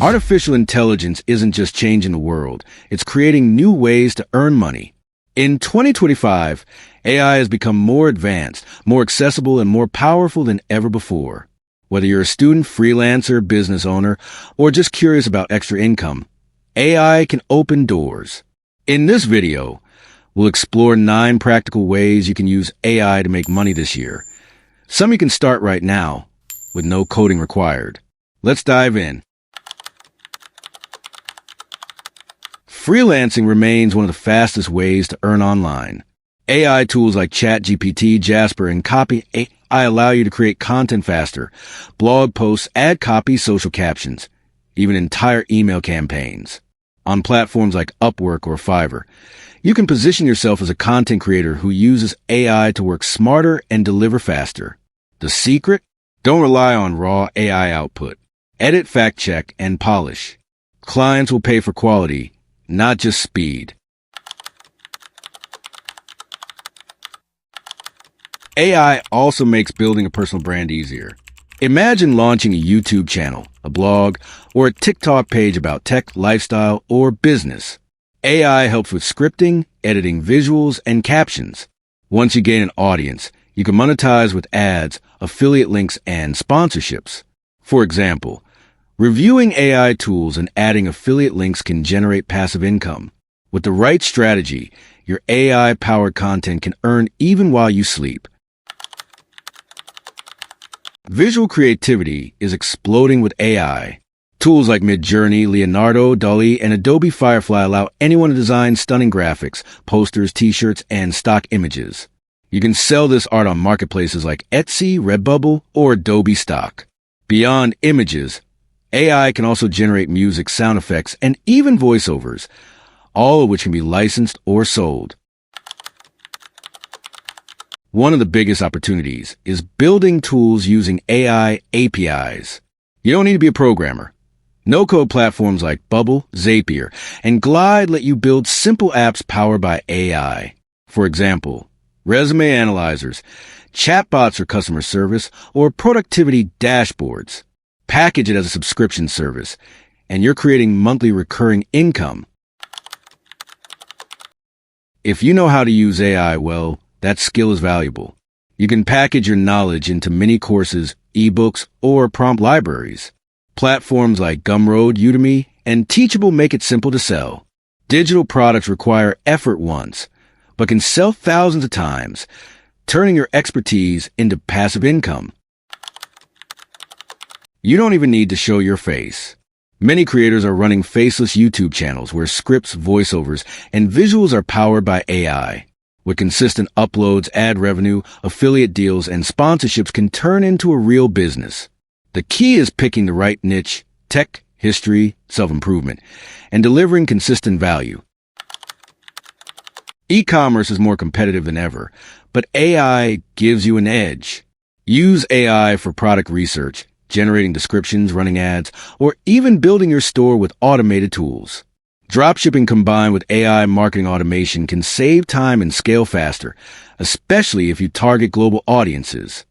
Artificial intelligence isn't just changing the world, it's creating new ways to earn money. In 2025, AI has become more advanced, more accessible, and more powerful than ever before. Whether you're a student, freelancer, business owner, or just curious about extra income, AI can open doors. In this video, we'll explore 9 practical ways you can use AI to make money this year. Some you can start right now, with no coding required. Let's dive in. Freelancing remains one of the fastest ways to earn online. AI tools like ChatGPT Jasper and Copy AI allow you to create content faster, blog posts, add copy, social captions, even entire email campaigns. On platforms like Upwork or Fiverr, you can position yourself as a content creator who uses AI to work smarter and deliver faster. The secret? Don't rely on raw AI output. Edit, fact check, and polish. Clients will pay for quality, not just speed. AI also makes building a personal brand easier. Imagine launching a YouTube channel, a blog, or a TikTok page about tech, lifestyle, or business. AI helps with scripting, editing visuals, and captions. Once you gain an audience, you can monetize with ads, affiliate links, and sponsorships. For example, reviewing AI tools and adding affiliate links can generate passive income. With the right strategy, your AI-powered content can earn even while you sleep. Visual creativity is exploding with AI. Tools like Midjourney, Leonardo, DALL-E, and Adobe Firefly allow anyone to design stunning graphics, posters, t-shirts, and stock images. You can sell this art on marketplaces like Etsy, Redbubble, or Adobe Stock. Beyond images, AI can also generate music, sound effects, and even voiceovers, all of which can be licensed or sold. One of the biggest opportunities is building tools using AI APIs. You don't need to be a programmer. No-code platforms like Bubble, Zapier, and Glide let you build simple apps powered by AI. For example, resume analyzers, chatbots for customer service, or productivity dashboards. Package it as a subscription service, and you're creating monthly recurring income. If you know how to use AI well, that skill is valuable. You can package your knowledge into mini courses, ebooks, or prompt libraries. Platforms like Gumroad, Udemy, and Teachable make it simple to sell. Digital products require effort once, but can sell thousands of times, turning your expertise into passive income. You don't even need to show your face. Many creators are running Faceless YouTube channels where scripts, voiceovers, and visuals are powered by AI. With consistent uploads, ad revenue, affiliate deals, and sponsorships can turn into a real business. The key is picking the right niche, tech, history, self-improvement, and delivering consistent value. E-commerce is more competitive than ever, but AI gives you an edge. Use AI for product research, generating descriptions, running ads, or even building your store with automated tools. Dropshipping combined with AI marketing automation can save time and scale faster, especially if you target global audiences.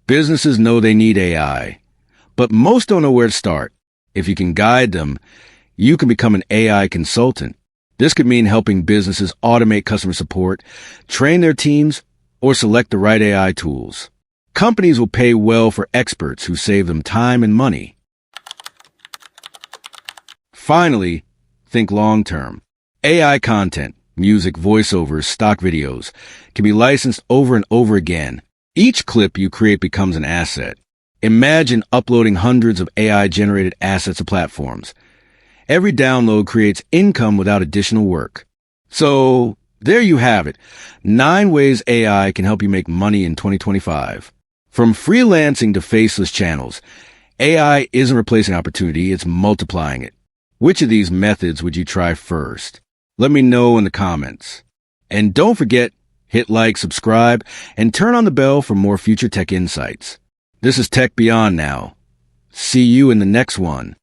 Businesses know they need AI, but most don't know where to start. If you can guide them, you can become an AI consultant. This could mean helping businesses automate customer support, train their teams, or select the right AI tools. Companies will pay well for experts who save them time and money. Finally, think long-term. AI content, music, voiceovers, stock videos, can be licensed over and over again. Each clip you create becomes an asset. Imagine uploading hundreds of AI-generated assets to platforms. Every download creates income without additional work. So, there you have it. 9 ways AI can help you make money in 2025. From freelancing to faceless channels, AI isn't replacing opportunity, it's multiplying it. Which of these methods would you try first? Let me know in the comments. And don't forget, hit like, subscribe, and turn on the bell for more future tech insights. This is Tech Beyond now. See you in the next one.